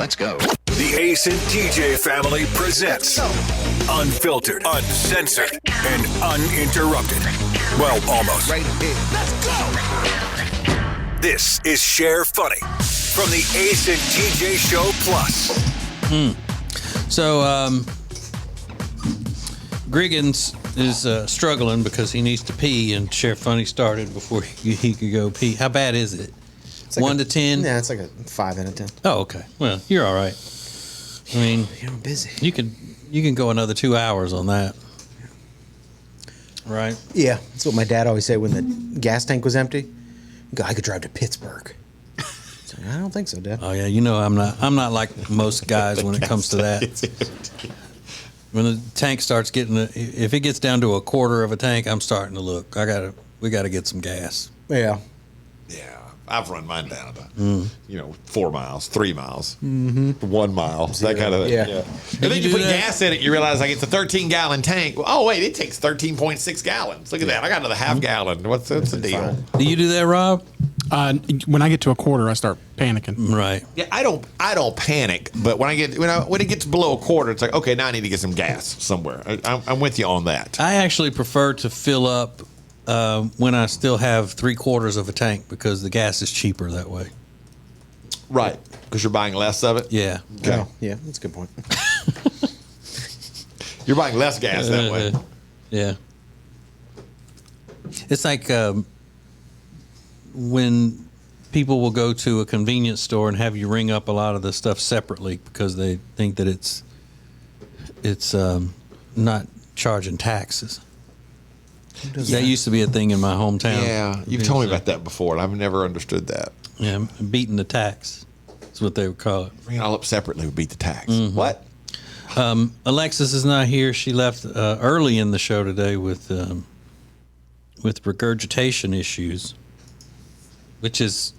Let's go. The Ace and TJ family presents Unfiltered, Uncensored, and Uninterrupted. Well, almost. Right here. Let's go. This is Share Funny from the Ace and TJ Show Plus. So, Griggins is struggling because he needs to pee, and Share Funny started before he could go pee. How bad is it? It's like 1 to 10? Yeah, it's like a 5 out of 10. Oh, okay. Well, you're all right. I mean, I'm busy. you can go another 2 hours on that. Right? Yeah, that's what my dad always said when the gas tank was empty. He'd go, I could drive to Pittsburgh. So, I don't think so, Dad. Oh yeah, you know I'm not like most guys when it comes to that. When the tank starts getting, if it gets down to a quarter of a tank, I'm starting to look. We gotta get some gas. Yeah. Yeah, I've run mine down about 4 miles, 3 miles, 1 mile, that kind of thing. Yeah. And then you you do put that? gas in it, you realize like it's a 13-gallon tank. Oh wait, it takes 13.6 gallons. Look at that! I got another half gallon. What's the deal? Do you do that, Rob? When I get to a quarter, I start panicking. Right. Yeah, I don't panic, but when it gets below a quarter, it's like okay, now I need to get some gas somewhere. I'm with you on that. I actually prefer to fill up when I still have 3/4 of a tank because the gas is cheaper that way. Right, because you're buying less of it. Yeah. Okay. Oh, yeah, that's a good point. You're buying less gas that way. Yeah. It's like when people will go to a convenience store and have you ring up a lot of the stuff separately because they think that it's not charging taxes. That used to be a thing in my hometown. Yeah, you've told me about that before, and I've never understood that. Yeah, beating the tax. That's what they would call it. Bring it all up separately would beat the tax. Mm-hmm. What? Alexis is not here. She left early in the show today with regurgitation issues, which is,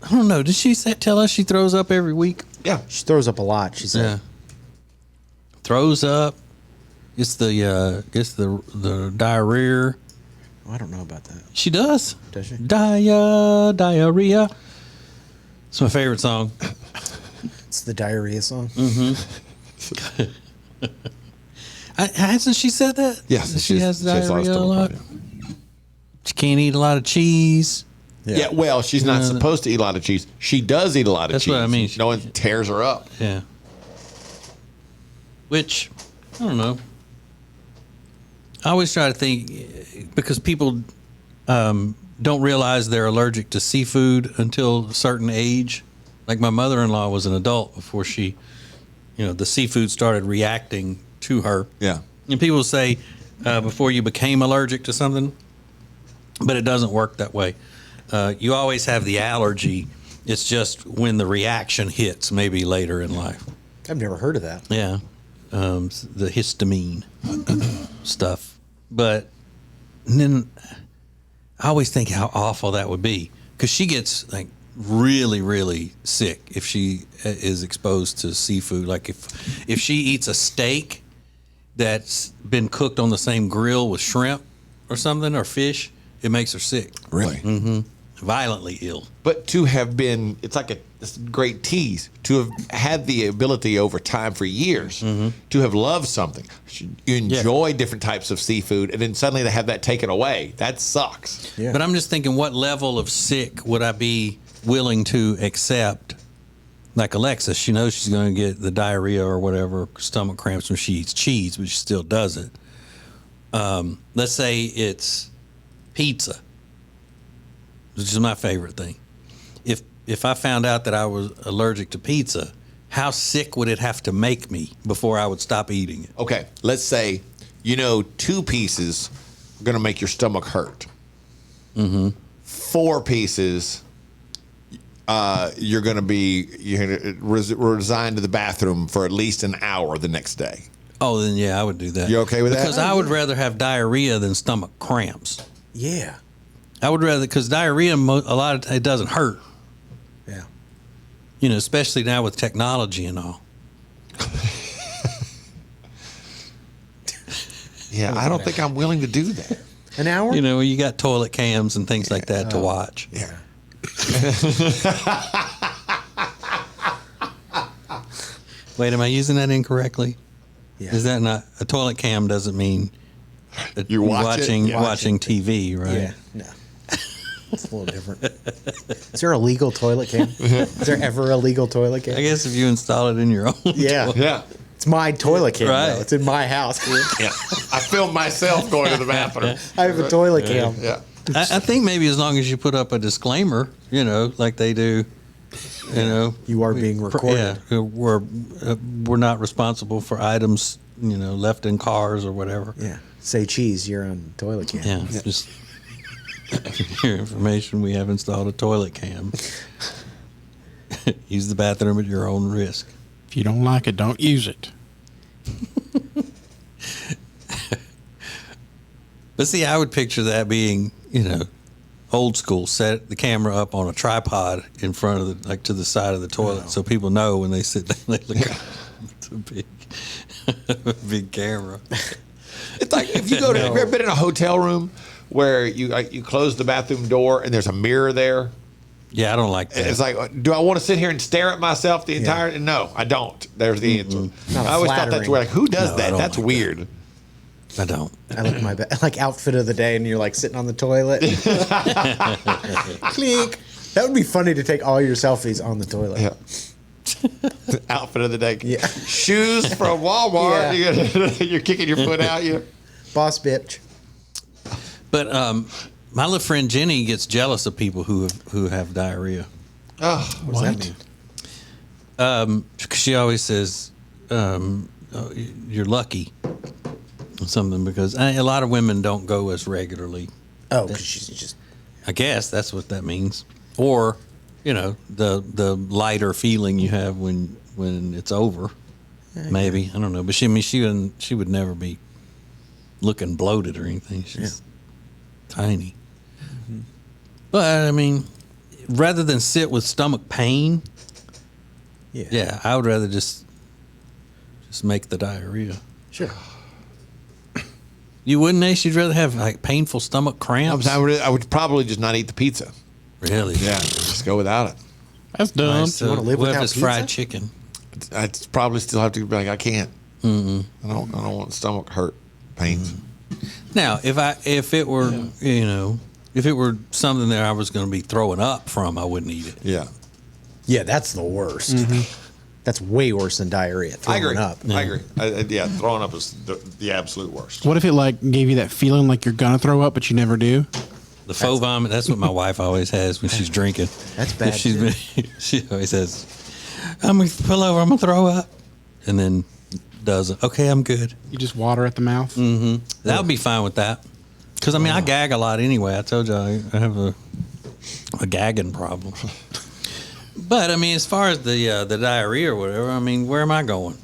I don't know. Did she tell us she throws up every week? Yeah. She throws up a lot, she said. Yeah. Throws up. It's the diarrhea. Oh, I don't know about that. She does. Does she? Diarrhea. It's my favorite song. It's the diarrhea song. Hasn't she said that? Yes, she has she has diarrhea a stomach lot. problem. She can't eat a lot of cheese. Yeah, well, she's not supposed to eat a lot of cheese. She does eat a lot of That's cheese. what I mean. No one tears her up. Yeah. Which, I don't know. I always try to think, because people don't realize they're allergic to seafood until a certain age. Like my mother-in-law was an adult before she, the seafood started reacting to her. Yeah. And people say before you became allergic to something, but it doesn't work that way. You always have the allergy. It's just when the reaction hits, maybe later in life. I've never heard of that. Yeah. The histamine stuff. But then I always think how awful that would be, because she gets like really, really sick if she is exposed to seafood. Like if she eats a steak that's been cooked on the same grill with shrimp or something, or fish, it makes her sick. Really? Mm-hmm. Violently ill. But to have been, it's like this great tease, to have had the ability over time for years to have loved something. You enjoy different types of seafood, and then suddenly they have that taken away. That sucks. Yeah. But I'm just thinking, what level of sick would I be willing to accept? Like Alexis, she knows she's going to get the diarrhea or whatever, stomach cramps when she eats cheese, but she still does it. Let's say it's pizza, which is my favorite thing. If I found out that I was allergic to pizza, how sick would it have to make me before I would stop eating it? Okay, let's say, 2 pieces are going to make your stomach hurt. 4 pieces, you're going to resign to the bathroom for at least an hour the next day. Oh, then yeah, I would do that. You okay with that? Because I would rather have diarrhea than stomach cramps. Yeah. I would rather, because diarrhea, a lot of it doesn't hurt. Yeah. Especially now with technology and all. Yeah, I don't think I'm willing to do that. An hour? You got toilet cams and things like that to watch. Yeah. Wait, am I using that incorrectly? Yeah. Is that not a toilet cam? Doesn't mean You watching TV, right? Yeah. No. It's a little different. Is there a legal toilet cam? Is there ever a legal toilet cam? I guess if you install it in your own. Yeah. Yeah. It's my toilet cam. Right. Though. It's in my house. Yeah. I filmed myself going to the bathroom. I have a toilet cam. Yeah. I think maybe as long as you put up a disclaimer, like they do, You are being recorded. Yeah, we're not responsible for items, left in cars or whatever. Yeah. Say cheese, you're on toilet cam. Yeah, just for your information, we have installed a toilet cam. Use the bathroom at your own risk. If you don't like it, don't use it. But see, I would picture that being, old school. Set the camera up on a tripod in front of to the side of the toilet, so people know when they sit down, they look at the big camera. It's like if you go to, have you ever been in a hotel room where you close the bathroom door and there's a mirror there? Yeah, I don't like that. It's like, do I want to sit here and stare at myself the entire? No, I don't. There's the answer. Not I always thought that's flattering. weird. Like, who does No, I that? don't That's like weird. I don't. I look at my like outfit of the day, and you're like sitting on the toilet. Clink. That would be funny to take all your selfies on the toilet. Yeah. Outfit of the day. Yeah. Shoes from Walmart. You're kicking your foot out. You. Boss bitch. But my little friend Jenny gets jealous of people who have diarrhea. Oh, What does that mean? She always says, "You're lucky," or something, because a lot of women don't go as regularly. Oh, because she's just. I guess that's what that means. Or, the lighter feeling you have when it's over. Maybe, I don't know. But she would never be looking bloated or anything. She's tiny. Mm-hmm. But I mean, rather than sit with stomach pain, Yeah. I would rather just make the diarrhea. Sure. You wouldn't, Ace? You'd rather have like painful stomach cramps? I would probably just not eat the pizza. Really? Yeah, just go without it. That's dumb. Nice. You wanna live what if without it's fried pizza? chicken? I'd probably still have to be like, I can't. I don't want stomach hurt pains. Now, if it were if it were something that I was going to be throwing up from, I wouldn't eat it. Yeah. Yeah, that's the worst. That's way worse than diarrhea. I agree. Up. I agree. Throwing up is the absolute worst. What if it gave you that feeling like you're gonna throw up, but you never do? The faux vomit. That's what my wife always has when she's drinking. That's bad, If she's been, she always says, "I'm gonna pull over. I'm gonna throw up," and then doesn't. Okay, I'm good. You just water at the mouth. That would be fine with that. Because I gag a lot anyway. I told you I have a gagging problem. But I mean, as far as the diarrhea or whatever, I mean, where am I going?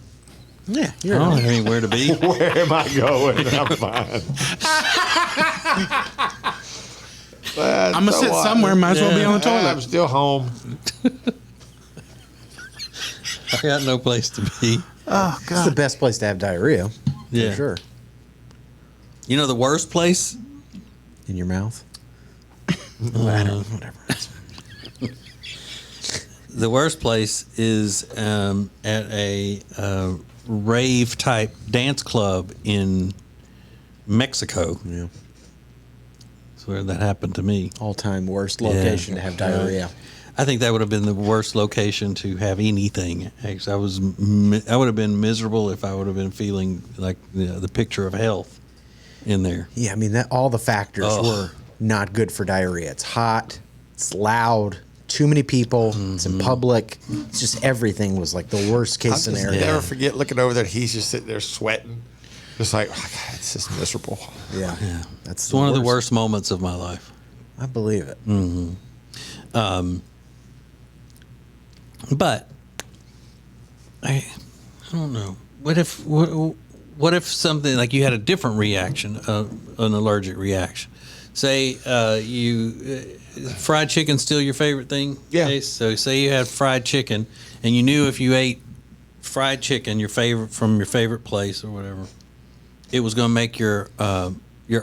Yeah, I you're don't right. have anywhere to be. Where am I going? I'm fine. I'm gonna sit somewhere. Might as well be on the toilet. I'm still home. I got no place to be. Oh It's the best place to have diarrhea. Yeah. For sure. You know the worst place? In your mouth. Whatever. The worst place is at a rave type dance club in Mexico. Yeah. That's where that happened to me. All-time worst location to have diarrhea. I think that would have been the worst location to have anything. Actually, I would have been miserable if I would have been feeling like the picture of health in there. Yeah, I mean all the factors Ugh. were not good for diarrhea. It's hot, it's loud, too many people, it's in public. It's just everything was like the worst case I'll just scenario. never forget looking over there. He's just sitting there sweating. Just like, oh, God, it's just miserable. Yeah. That's It's one of the worst moments of my life. I believe it. But I don't know. What if something like you had a different reaction, an allergic reaction? Say fried chicken's still your favorite thing? Yeah. Okay, so say you had fried chicken, and you knew if you ate fried chicken, your favorite place or whatever, it was going to make your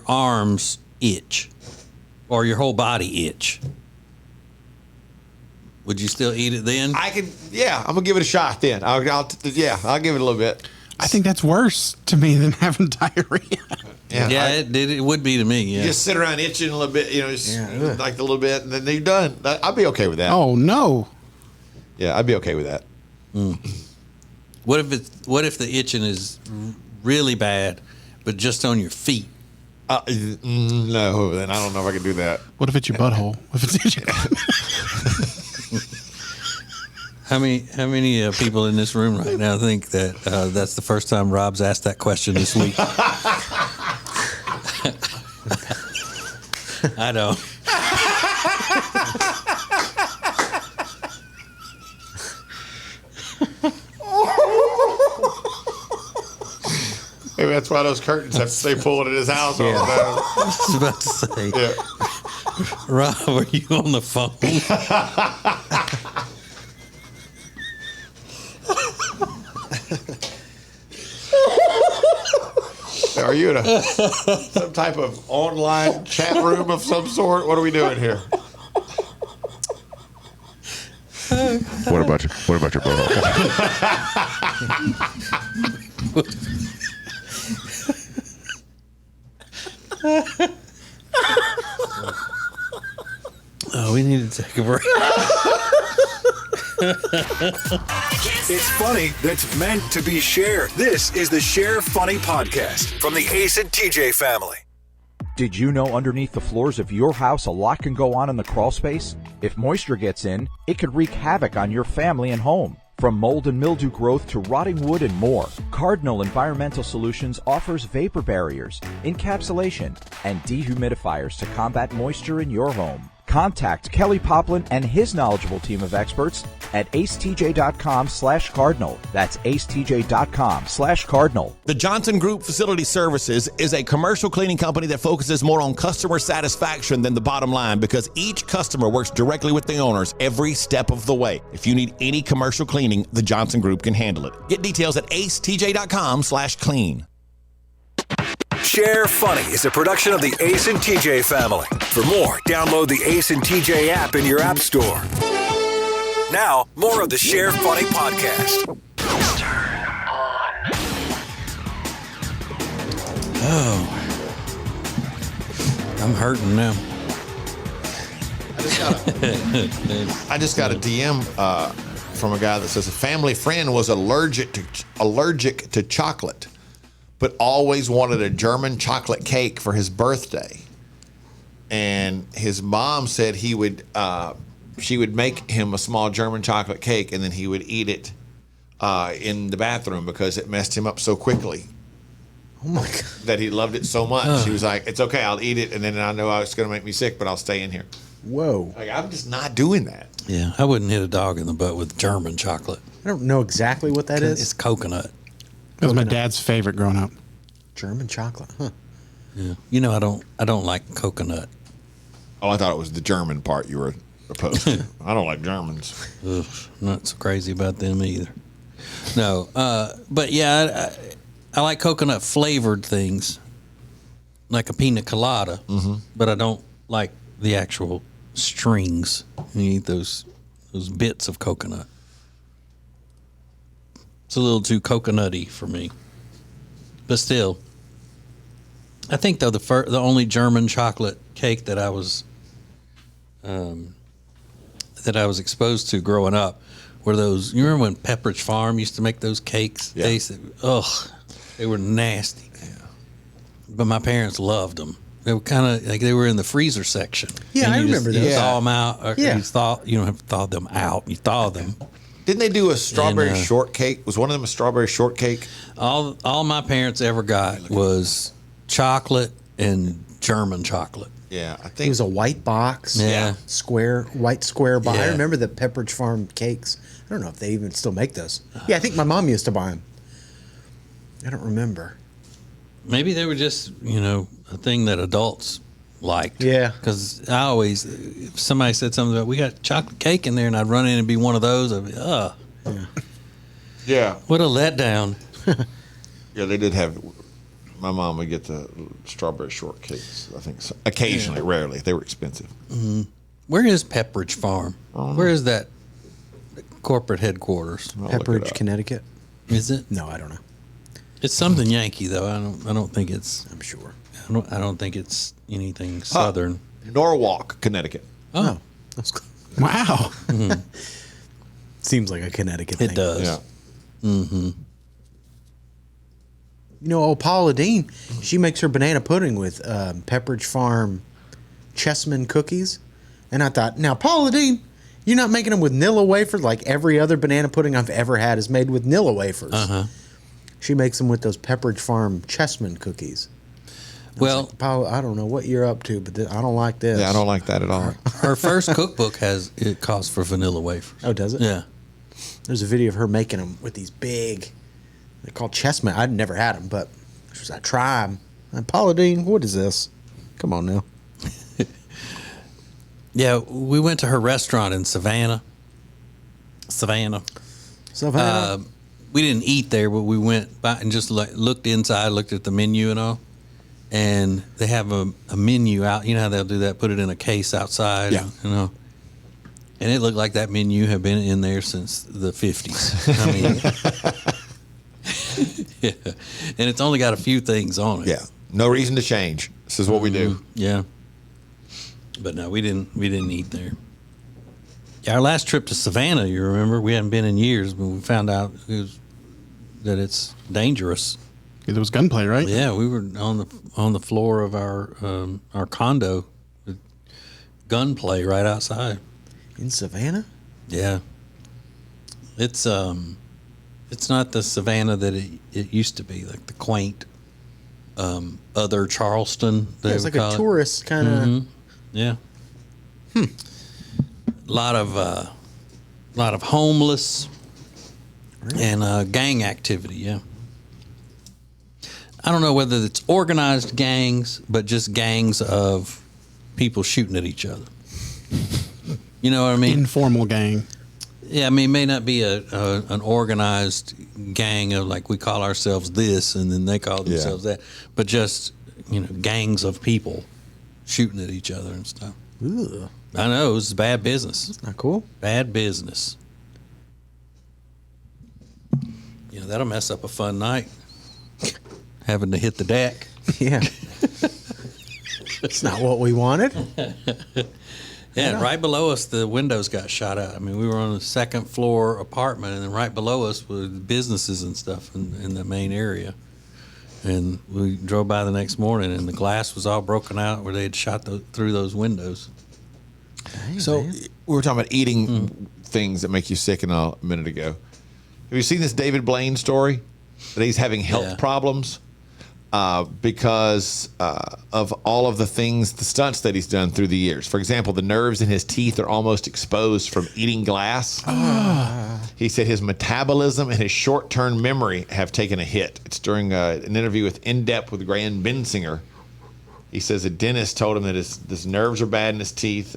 arms itch, or your whole body itch. Would you still eat it then? I could. Yeah, I'm gonna give it a shot then. I'll give it a little bit. I think that's worse to me than having diarrhea. Yeah, it would be to me. Yeah. You just sit around itching a little bit, just like a little bit, and then you're done. I'd be okay with that. Oh no. Yeah, I'd be okay with that. What if the itching is really bad, but just on your feet? No, then I don't know if I can do that. What if it's your butthole? If it's How many people in this room right now think that that's the first time Rob's asked that question this week? I don't. Maybe that's why those curtains have to stay pulled in his house all the time. I was about to say, Rob, are you on the phone? Are you in some type of online chat room of some sort? What are we doing here? What about your butthole? Oh, we need to take a break. It's funny that's meant to be shared. This is the Share Funny Podcast from the Ace and TJ family. Did you know underneath the floors of your house a lot can go on in the crawl space? If moisture gets in, it could wreak havoc on your family and home. From mold and mildew growth to rotting wood and more, Cardinal Environmental Solutions offers vapor barriers, encapsulation, and dehumidifiers to combat moisture in your home. Contact Kelly Poplin and his knowledgeable team of experts at acetj.com/cardinal. That's acetj.com/cardinal. The Johnson Group Facility Services is a commercial cleaning company that focuses more on customer satisfaction than the bottom line because each customer works directly with the owners every step of the way. If you need any commercial cleaning, the Johnson Group can handle it. Get details at acetj.com/clean. Share Funny is a production of the Ace and TJ family. For more, download the Ace and TJ app in your app store. Now, more of the Share Funny podcast. Oh, I'm hurting now. I just got a DM from a guy that says a family friend was allergic to chocolate, but always wanted a German chocolate cake for his birthday. And his mom said she would make him a small German chocolate cake, and then he would eat it in the bathroom because it messed him up so quickly. Oh my God. That he loved it so much. He was like, it's okay, I'll eat it, and then I know it's going to make me sick, but I'll stay in here. Whoa. Like, I'm just not doing that. Yeah, I wouldn't hit a dog in the butt with German chocolate. I don't know exactly what that is. It's coconut. That was my dad's favorite growing up. German chocolate, huh? Yeah. You know, I don't like coconut. Oh, I thought it was the German part you were opposed to. I don't like Germans. Ugh, not so crazy about them either. No, but yeah, I like coconut flavored things, like a pina colada. But I don't like the actual strings. You eat those bits of coconut. It's a little too coconutty for me. But still, I think though the only German chocolate cake that I was exposed to growing up were those. You remember when Pepperidge Farm used to make those cakes? Yeah. They were nasty. Yeah. But my parents loved them. They were kind of like they were in the freezer section. Yeah, And I you remember just, those. You thaw them out. Or Yeah. you don't have to thaw them out. You thaw them. Didn't they do a strawberry And, shortcake? Was one of them a strawberry shortcake? All my parents ever got was chocolate and German chocolate. Yeah, I It think was a white box. Yeah. White square box. I Yeah. remember the Pepperidge Farm cakes. I don't know if they even still make those. Yeah, I think my mom used to buy them. I don't remember. Maybe they were just, a thing that adults liked. Yeah. Because if somebody said something about, we got chocolate cake in there, and I'd run in and be one of those, I'd be, Yeah. what a letdown. Yeah, they did have. My mom would get the strawberry shortcakes. I think occasionally, rarely. They were expensive. Where is Pepperidge Farm? Where is that corporate headquarters? Pepperidge, Connecticut. Is it? No, I don't know. It's something Yankee though. I don't think it's. I'm sure. I don't think it's anything southern. Norwalk, Connecticut. Oh, That's Wow. seems like a Connecticut thing. it does. Yeah. You know, Paula Dean, she makes her banana pudding with Pepperidge Farm Chessman cookies. And I thought, now, Paula Dean, you're not making them with Nilla wafers like every other banana pudding I've ever had is made with Nilla wafers. She makes them with those Pepperidge Farm Chessman cookies. Well, Like, Paula, I don't know what you're up to, but I don't like this. Yeah, I don't like that at all. her first cookbook calls for vanilla wafers. Oh, does it? Yeah. There's a video of her making them with these big, they're called Chessman. I'd never had them, but I try them. And Paula Dean, what is this? Come on now. Yeah, we went to her restaurant in Savannah. Savannah. We didn't eat there, but we went by and just looked inside, looked at the menu and all. And they have a menu out. You know how they'll do that? Put it in a case outside. Yeah. You know. And it looked like that menu had been in there since the 50s. I mean, yeah. And it's only got a few things on it. Yeah. No reason to change. This is what we do. Yeah. But no, we didn't eat there. Yeah, our last trip to Savannah, you remember, we hadn't been in years, but we found out that it's dangerous. There was gunplay, right? Yeah, we were on the floor of our condo, with gunplay right outside. In Savannah? Yeah. It's not the Savannah that it used to be, like the quaint other Charleston. Yeah, it's like a tourist kind of. Yeah. A lot of homeless and gang activity. Yeah. I don't know whether it's organized gangs, but just gangs of people shooting at each other. You know what I mean? Informal gang. Yeah, I mean, it may not be an organized gang of like we call ourselves this and then they call themselves that, but just, gangs of people shooting at each other and stuff. Ugh. I know, it was bad business. Not cool. Bad business. That'll mess up a fun night. Having to hit the deck. Yeah. It's not what we wanted. Yeah, right below us, the windows got shot out. I mean, we were on a second floor apartment, and then right below us were businesses and stuff in the main area. And we drove by the next morning, and the glass was all broken out where they had shot through those windows. Dang, So man. we were talking about eating things that make you sick a minute ago. Have you seen this David Blaine story? That he's having health problems because of all of the stunts that he's done through the years. For example, the nerves in his teeth are almost exposed from eating glass. He said his metabolism and his short-term memory have taken a hit. It's during an interview with In Depth with Graham Bensinger. He says a dentist told him that his nerves are bad in his teeth.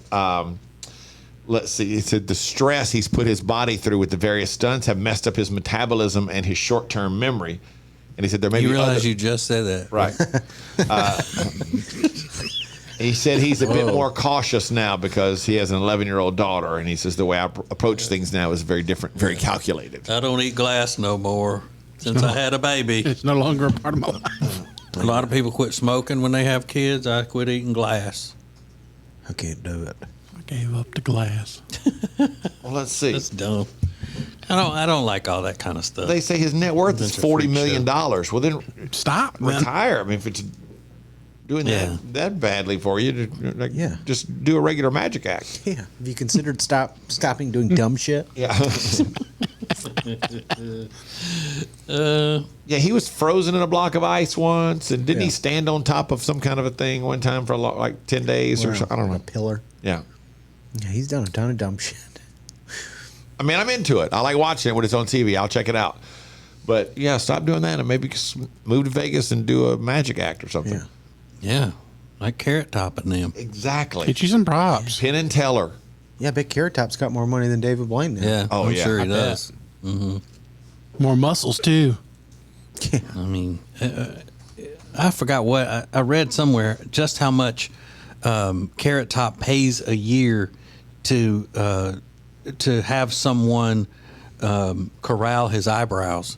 Let's see. He said the stress he's put his body through with the various stunts have messed up his metabolism and his short-term memory. And he said there may be realize you just said that. Right. He said he's a bit more cautious now because he has an 11-year-old daughter. And he says the way I approach things now is very different, very calculated. I don't eat glass no more since I had a baby. It's no longer a part of my life. A lot of people quit smoking when they have kids. I quit eating glass. I can't do it. I gave up the glass. Well, let's see. That's dumb. I don't like all that kind of stuff. They say his net worth is That's a $40 freak million. show. Well, then Stop, man. retire. I mean, if it's doing that badly for you, just do a regular magic act. Yeah. Have you considered stopping doing dumb shit? Yeah. Yeah, he was frozen in a block of ice once, and didn't he stand on top of some kind of a thing one time for like 10 days or something? I don't A know. pillar. Yeah. Yeah, he's done a ton of dumb shit. I mean, I'm into it. I like watching it when it's on TV. I'll check it out. But yeah, stop doing that and maybe move to Vegas and do a magic act or something. Yeah. Yeah, like Carrot Top and them. Exactly. Get you some props. Penn and Teller. Yeah, I bet Carrot Top's got more money than David Blaine now. Yeah, Oh, I'm yeah, sure he I does. More muscles, too. I mean, I forgot what I read somewhere just how much Carrot Top pays a year to have someone corral his eyebrows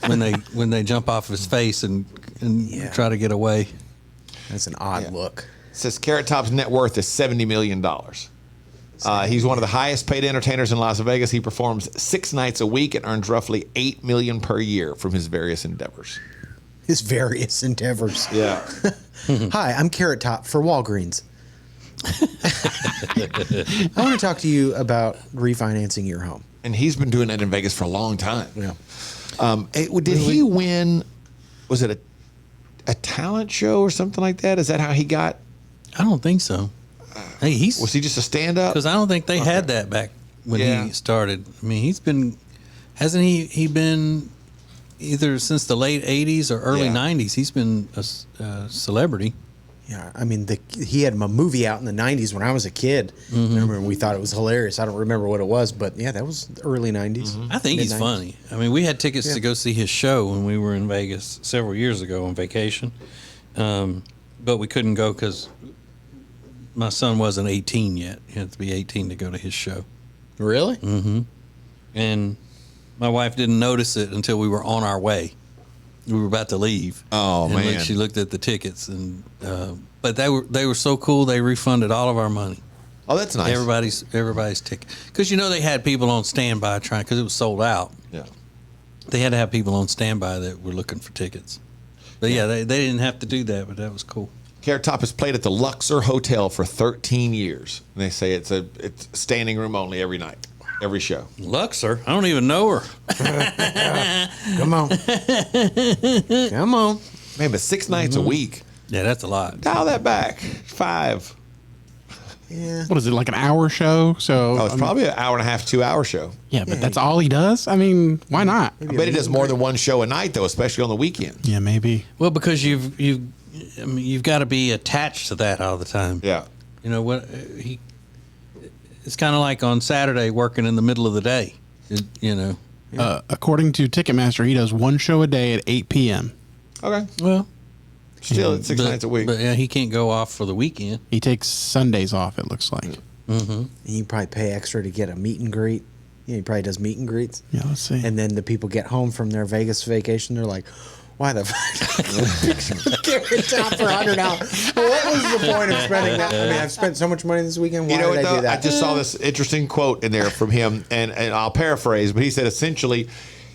when they jump off his face and try to get away. That's an odd look. It says Carrot Top's net worth is $70 million. He's one of the highest paid entertainers in Las Vegas. He performs 6 nights a week and earns roughly $8 million per year from his various endeavors. His various endeavors. Yeah. Hi, I'm Carrot Top for Walgreens. I want to talk to you about refinancing your home. And he's been doing that in Vegas for a long time. Yeah. Did he win? Was it a talent show or something like that? Is that how he got? I don't think so. Hey, Was he just a stand-up? because I don't think they had that back when Yeah. he started. I mean, hasn't he been either since the late 80s or early 90s? He's been a celebrity. Yeah, I mean, he had a movie out in the 90s when I was a kid. I remember we thought it was hilarious. I don't remember what it was, but yeah, that was the early 90s. I think he's Mid-90s. funny. I mean, we had tickets to go see his show when we were in Vegas several years ago on vacation, but we couldn't go because my son wasn't 18 yet. He had to be 18 to go to his show. Really? And my wife didn't notice it until we were on our way. We were about to leave. Oh, and man. she looked at the tickets, and but they were so cool. They refunded all of our money. Oh, that's nice. Everybody's ticket, because they had people on standby because it was sold out. Yeah. They had to have people on standby that were looking for tickets. But they didn't have to do that, but that was cool. Carrot Top has played at the Luxor Hotel for 13 years. And they say it's standing room only every night, every show. Luxor? I don't even know her. Come on. Come on. Man, but 6 nights a week. Yeah, that's a lot. Dial that back. 5. Yeah. What is it, like an hour show? So Oh, it's probably an hour and a half, 2-hour show. yeah, but that's all he does. I mean, why not? I bet he does more than one show a night, though, especially on the weekend. Yeah, maybe. Well, because you've got to be attached to that all the time. Yeah. You know what? It's kind of like on Saturday working in the middle of the day. According to Ticketmaster, he does one show a day at 8 p.m. Okay. Well, Still at 6 nights a week. But yeah, he can't go off for the weekend. He takes Sundays off, it looks like. And you probably pay extra to get a meet and greet. Yeah, he probably does meet and greets. Yeah, let's see. And then the people get home from their Vegas vacation. They're like, why the fuck? Carrot Top for $100. Well, what was the point of spending that? I mean, I've spent so much money this weekend. Why You know what, did I though? do that? I just saw this interesting quote in there from him, and I'll paraphrase, but he said essentially,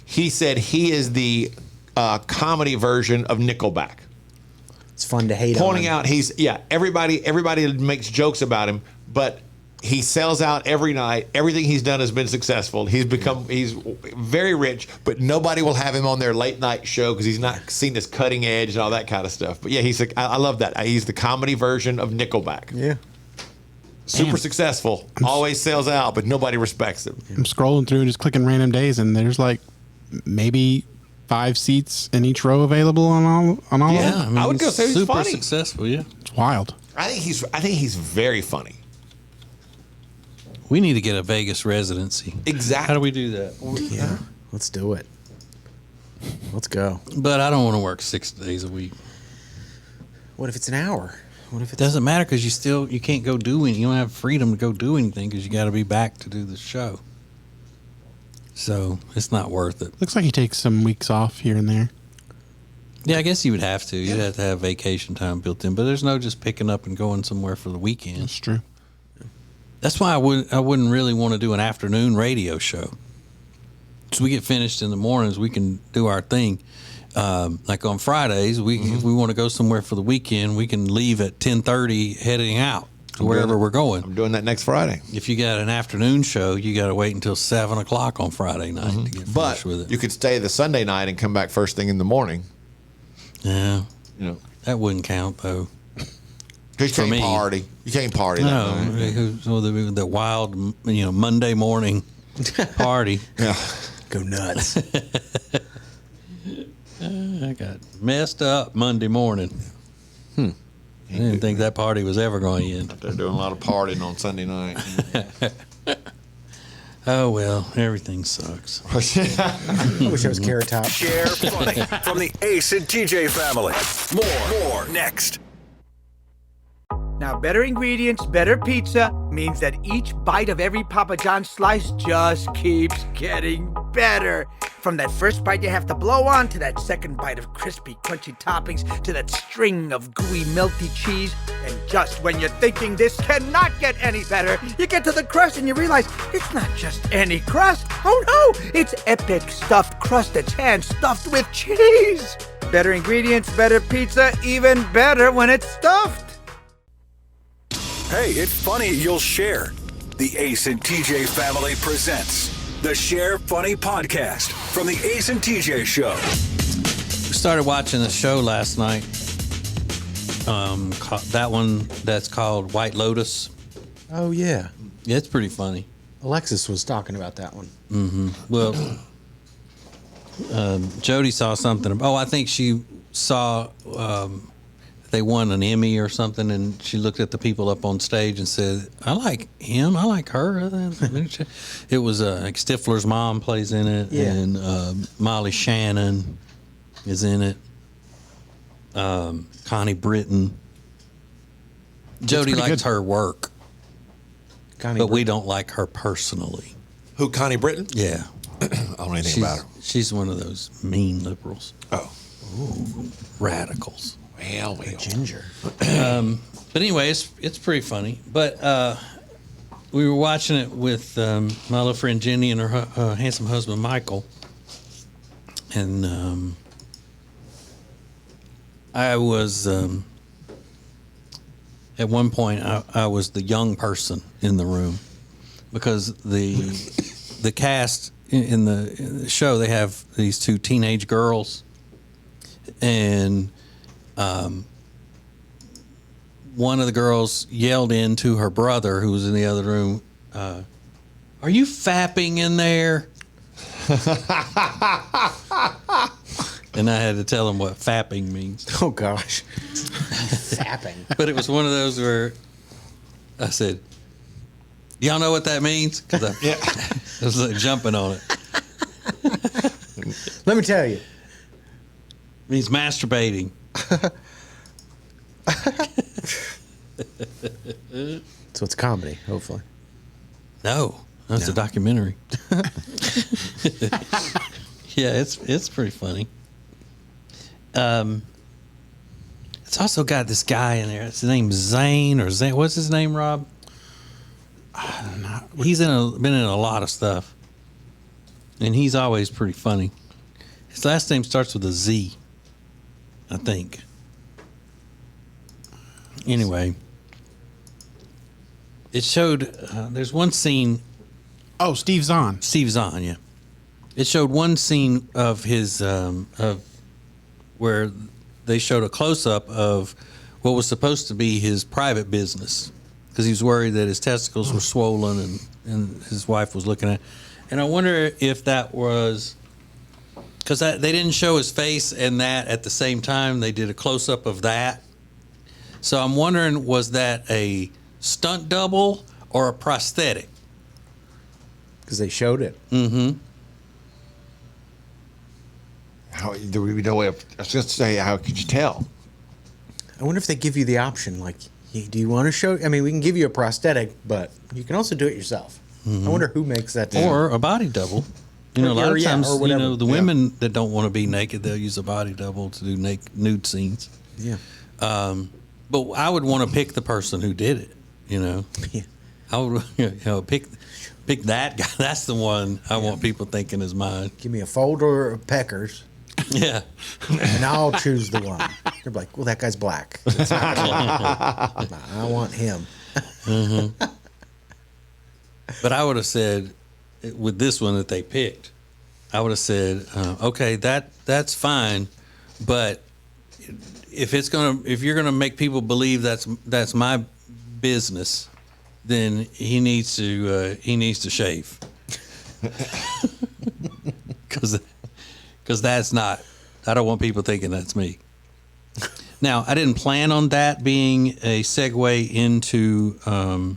he is the comedy version of Nickelback. It's fun to hate Pointing on. out everybody makes jokes about him, but he sells out every night. Everything he's done has been successful. He's very rich, but nobody will have him on their late night show because he's not seen as cutting edge and all that kind of stuff. But yeah, I love that. He's the comedy version of Nickelback. Yeah. Super successful, always sells out, but nobody respects him. I'm scrolling through, just clicking random days, and there's like maybe 5 seats in each row available on all of Yeah. them. I would go say he's super funny. successful. Yeah, It's wild. I think he's very funny. we need to get a Vegas residency. Exactly. How do we do that? Yeah. Let's do it. Let's go. But I don't want to work 6 days a week. What if it's an hour? What if It it's doesn't matter because you can't go do anything. You don't have freedom to go do anything because you got to be back to do the show. So it's not worth it. Looks like he takes some weeks off here and there. Yeah, I guess you would have to. You'd have to have vacation time built in, but there's no just picking up and going somewhere for the weekend. That's true. That's why I wouldn't really want to do an afternoon radio show. So we get finished in the mornings, we can do our thing. Like on Fridays, if we want to go somewhere for the weekend, we can leave at 10:30, heading out to wherever we're going. I'm doing that next Friday. If you got an afternoon show, you got to wait until 7 o'clock on Friday night to get But finished with it. you could stay the Sunday night and come back first thing in the morning. Yeah, You know, that wouldn't count though. because For you can't me. party. You can't party that No, night. so the wild, Monday morning party. Yeah. go nuts? I got messed up Monday morning. I didn't think that party was ever going to end. They're doing a lot of partying on Sunday night. Oh, well, everything sucks. I wish I was Carrot Top. Share funny from the Ace and TJ family. More next. Now, better ingredients, better pizza means that each bite of every Papa John's slice just keeps getting better. From that first bite you have to blow on, to that second bite of crispy, crunchy toppings, to that string of gooey, melty cheese. And just when you're thinking this cannot get any better, you get to the crust and you realize it's not just any crust. Oh no, it's epic stuffed crust that's hand-stuffed with cheese. Better ingredients, better pizza, even better when it's stuffed. Hey, it's funny you'll share. The Ace and TJ family presents the Share Funny podcast from the Ace and TJ show. We started watching a show last night. That one that's called White Lotus. Oh, yeah. Yeah, it's pretty funny. Alexis was talking about that one. Mm-hmm. Well, Jody saw something. I think she saw they won an Emmy or something, and she looked at the people up on stage and said, I like him, I like her. It was Stifler's mom plays in it, Yeah. and Molly Shannon is in it. Connie Britton. Jody pretty likes good. her work, Connie but we Britton. don't like her personally. Who, Connie Britton? Yeah. I don't know anything about her. She's one of those mean liberals. Oh. Radicals. Well. Ginger. But anyway, it's pretty funny. But we were watching it with my little friend Jenny and her handsome husband Michael, and I was at one point I was the young person in the room because the cast in the show, they have these two teenage girls, and one of the girls yelled into her brother, who was in the other room, "Are you fapping in there?" And I had to tell him what fapping means. Oh, gosh. Fapping. But it was one of those where I said, "Y'all know what that means?" Because I was like jumping on it. Let me tell you. It means masturbating. So it's comedy, hopefully. No, that's a documentary. Yeah, it's pretty funny. It's also got this guy in there. His name's Zane or Zane. What's his name, Rob? I don't know. He's been in a lot of stuff, and he's always pretty funny. His last name starts with a Z, I think. Anyway, it showed. There's one scene. Oh, Steve Zahn. Steve Zahn, yeah. It showed one scene of his of where they showed a close up of what was supposed to be his private business because he was worried that his testicles were swollen and his wife was looking at. And I wonder if that was because they didn't show his face and that at the same time. They did a close up of that. So I'm wondering, was that a stunt double or a prosthetic? Because they showed it. Mm-hmm. How, there would be no way of, I was going to say, how could you tell? I wonder if they give you the option, like, do you want to show? I mean, we can give you a prosthetic, but you can also do it yourself. I wonder who makes that decision. Or a body double. You know, a lot of times, or whatever. the women that don't want to be naked, they'll use a body double to do nude scenes. Yeah. But I would want to pick the person who did it. You know, Yeah. I would pick that guy. That's the one I want people thinking is mine. Give me a folder of peckers, Yeah. and I'll choose the one. They're like, well, that guy's black. It's not black. I want him. But I would have said, with this one that they picked, I would have said, okay, that's fine, but if you're gonna make people believe that's my business, then he needs to shave, because that's not. I don't want people thinking that's me. Now, I didn't plan on that being a segue into a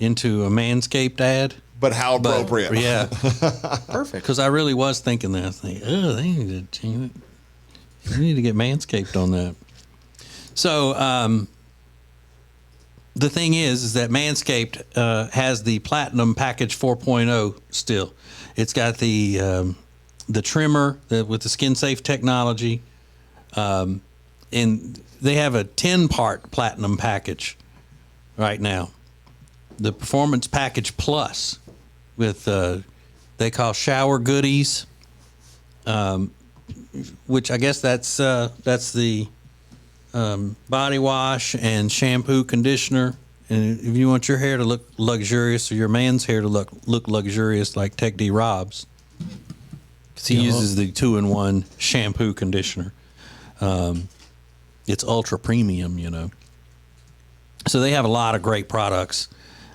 Manscaped ad. But how appropriate. Yeah. Perfect. Because I really was thinking that. I was thinking, oh, they need to get Manscaped on that. So the thing is that Manscaped has the Platinum Package 4.0 still. It's got the trimmer with the skin safe technology, and they have a 10-part Platinum package right now. The Performance Package Plus with they call shower goodies, which I guess that's the body wash and shampoo, conditioner. And if you want your hair to look luxurious or your man's hair to look luxurious like Tech D Rob's, because he uses the 2-in-1 shampoo conditioner. It's ultra premium, you know. So they have a lot of great products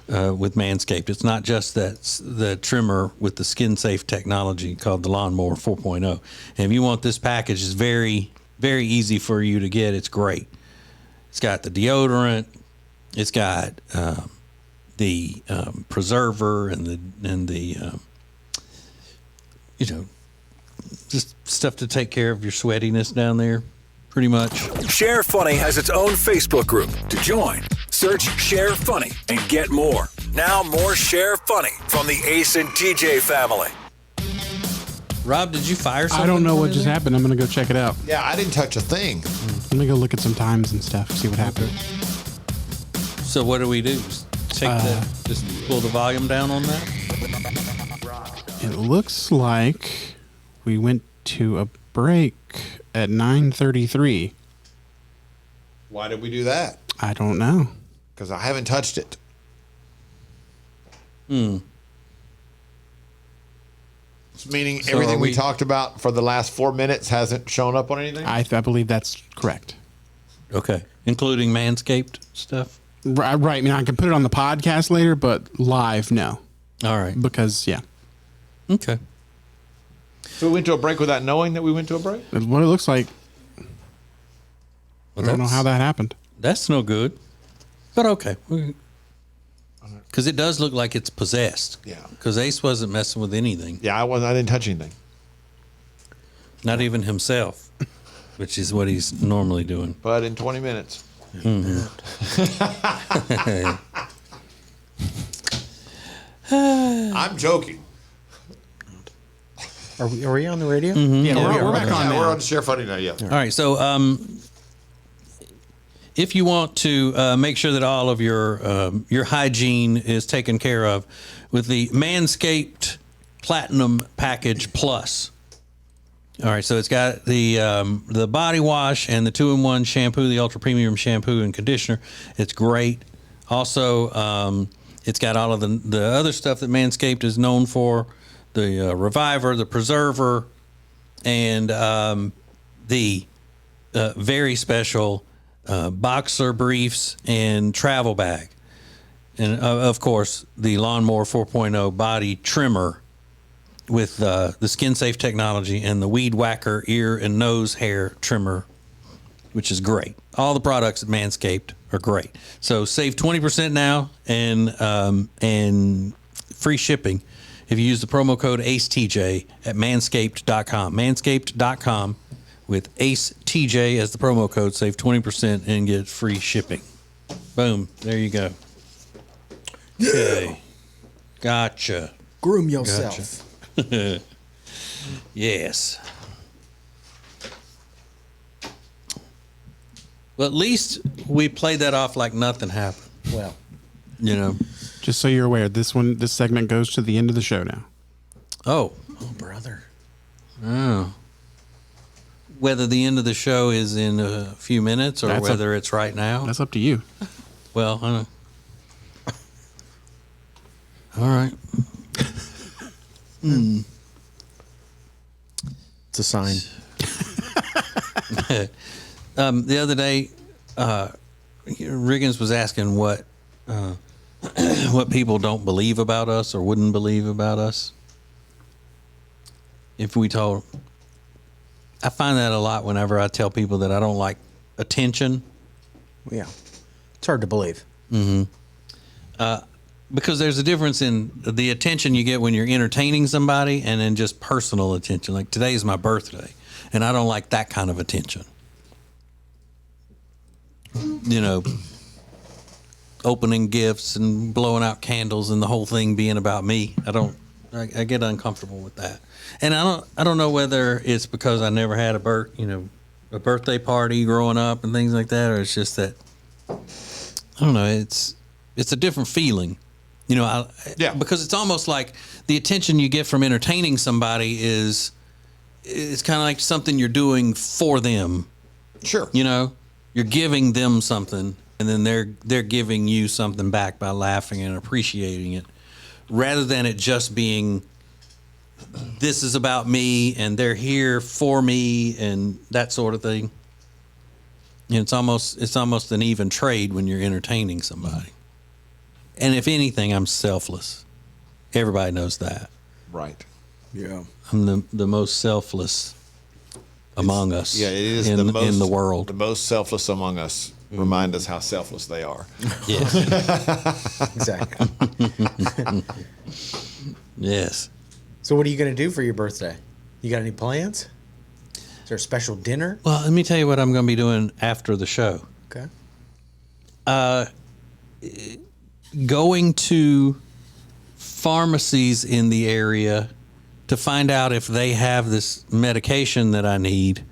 with Manscaped. It's not just the trimmer with the skin safe technology called the Lawnmower 4.0. And if you want this package, it's very, very easy for you to get. It's great. It's got the deodorant. It's got the preserver and the you know, just stuff to take care of your sweatiness down there, pretty much. Share Funny has its own Facebook group. To join, search Share Funny and get more. Now more Share Funny from the Ace and TJ family. Rob, did you fire something? I don't know what just happened. I'm going to go check it out. Yeah, I didn't touch a thing. Let me go look at some times and stuff, see what happened. So what do we do? Take just pull the volume down on that? It looks like we went to a break at 9:33. Why did we do that? I don't know. Because I haven't touched it. Meaning So everything are we we- talked about for the last 4 minutes hasn't shown up on anything? I believe that's correct. Okay. Including Manscaped stuff? Right. I mean, I can put it on the podcast later, but live, no. All right. Because, yeah. Okay. So we went to a break without knowing that we went to a break? That's what it looks like. Well, I don't know how that happened. That's no good. But okay. Because it does look like it's possessed. Yeah. Because Ace wasn't messing with anything. Yeah, I didn't touch anything. Not even himself, which is what he's normally doing. But in 20 minutes. I'm joking. Are we on the radio? Yeah, we're back on now. We're on Share Funny now, yeah. All right. So if you want to make sure that all of your hygiene is taken care of with the Manscaped Platinum Package Plus. All right, so it's got the body wash and the 2-in-1 shampoo, the ultra premium shampoo and conditioner. It's great. Also, it's got all of the other stuff that Manscaped is known for: the Reviver, the Preserver, and the very special boxer briefs and travel bag, and of course the Lawnmower 4.0 body trimmer with the skin safe technology and the Weed Whacker ear and nose hair trimmer, which is great. All the products at Manscaped are great. So save 20% now and free shipping if you use the promo code ACETJ at manscaped.com. Manscaped.com with ACETJ as the promo code. Save 20% and get free shipping. Boom. There you go. Okay. Gotcha. Groom yourself. Yes. Well, at least we played that off like nothing happened. Well, You know. Just so you're aware, this segment goes to the end of the show now. Oh, brother. oh. Whether the end of the show is in a few minutes or That's whether it's right now. That's up to you. Well, all right. It's a sign. The other day, Riggins was asking what people don't believe about us or wouldn't believe about us. If we told, I find that a lot whenever I tell people that I don't like attention. Yeah. It's hard to believe. Because there's a difference in the attention you get when you're entertaining somebody and then just personal attention. Like today's my birthday, and I don't like that kind of attention. You know, opening gifts and blowing out candles and the whole thing being about me. I get uncomfortable with that. And I don't know whether it's because I never had a birthday party growing up and things like that, or it's just that I don't know. It's a different feeling, because it's almost like the attention you get from entertaining somebody is kind of like something you're doing for them. Sure. You're giving them something, and then they're giving you something back by laughing and appreciating it, rather than it just being, this is about me and they're here for me and that sort of thing. It's almost an even trade when you're entertaining somebody. And if anything, I'm selfless. Everybody knows that. Right. Yeah. I'm the most selfless among us. Yeah, it is in the world. The most selfless among us. Remind us how selfless they are. Yes. Exactly. Yes. So what are you going to do for your birthday? You got any plans? Is there a special dinner? Well, let me tell you what I'm going to be doing after the show. Okay. Going to pharmacies in the area to find out if they have this medication that I need,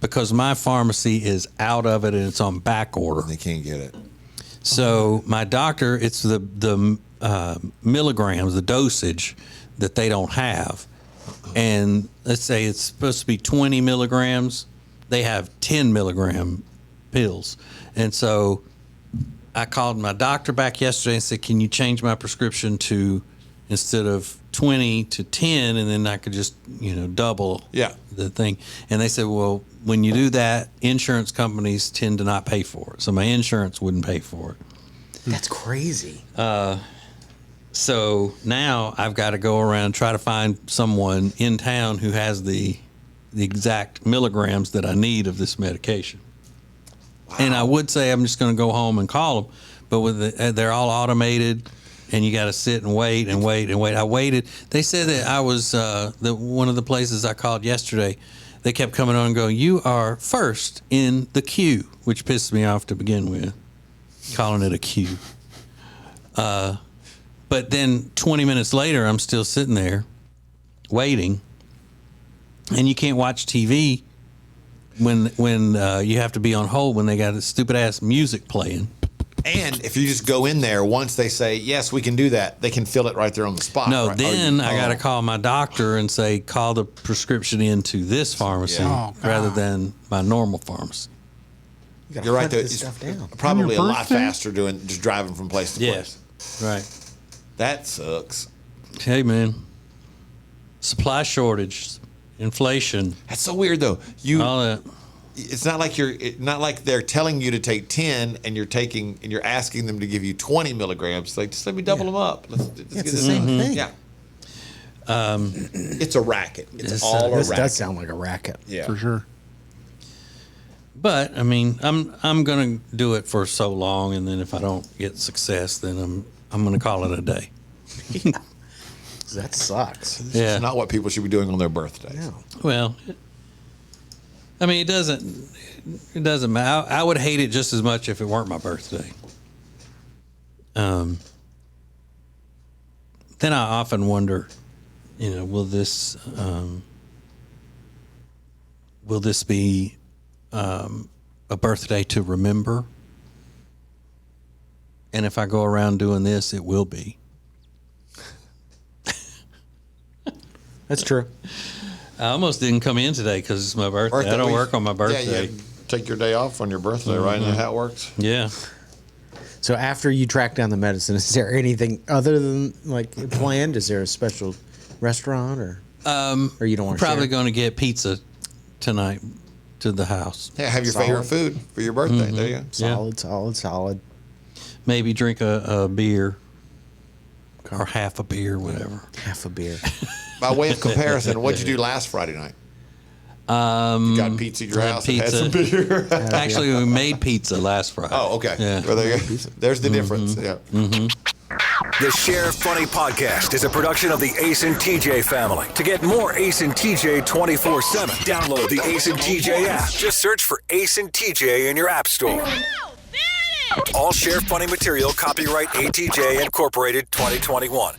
because my pharmacy is out of it and it's on back order. They can't get it. So my doctor, it's the milligrams, the dosage that they don't have. And let's say it's supposed to be 20 milligrams. They have 10 milligram pills. And so I called my doctor back yesterday and said, can you change my prescription to, instead of 20 to 10, and then I could just, double the thing. And they said, well, when you do that, insurance companies tend to not pay for it. So my insurance wouldn't pay for it. That's crazy. So now I've got to go around and try to find someone in town who has the exact milligrams that I need of this medication. Wow. And I would say I'm just going to go home and call them, but they're all automated, and you got to sit and wait and wait and wait. I waited. They said that I was one of the places I called yesterday. They kept coming on and going, you are first in the queue, which pissed me off to begin with, calling it a queue. But then 20 minutes later, I'm still sitting there waiting, and you can't watch TV when you have to be on hold when they got this stupid ass music playing. And if you just go in there, once they say, yes, we can do that, they can fill it right there on the spot. No, right? then I got to call my doctor and say, call the prescription into this pharmacy rather than my normal pharmacy. You're right, though. This stuff down. Probably a lot faster just driving from place to place. Right. That sucks. Hey, man. Supply shortage, inflation. That's so weird, though. All that. It's not like they're telling you to take 10 and you're asking them to give you 20 milligrams. It's like, just let me double them up. Let's It's get the this same thing. Yeah. It's a racket. It's all a racket. This does sound like a racket. Yeah. For sure. But I mean, I'm gonna do it for so long, and then if I don't get success, then I'm gonna call it a day. That sucks. Yeah. It's not what people should be doing on their birthdays. No. Well, I mean, it doesn't matter. I would hate it just as much if it weren't my birthday. Then I often wonder, will this be a birthday to remember? And if I go around doing this, it will be. That's true. I almost didn't come in today because it's my birthday. I don't work on my birthday. Yeah, you take your day off on your birthday, right? Isn't that how it works? Yeah. So after you track down the medicine, is there anything other than planned? Is there a special restaurant or you don't want to probably share? going to get pizza tonight to the house. Yeah, have your Solid. favorite food for your birthday. There you go. Solid. Maybe drink a beer or half a beer, whatever. Half a beer. By way of comparison, what'd you do last Friday night? You got pizza at your house and had some beer. Actually, we made pizza last Friday. Oh, okay. Yeah. Well, there you go. There's the difference. Yeah. The Share Funny Podcast is a production of the Ace and TJ family. To get more Ace and TJ 24/7, download the Ace and TJ app. Just search for Ace and TJ in your app store. All Share Funny material copyright ATJ Incorporated 2021.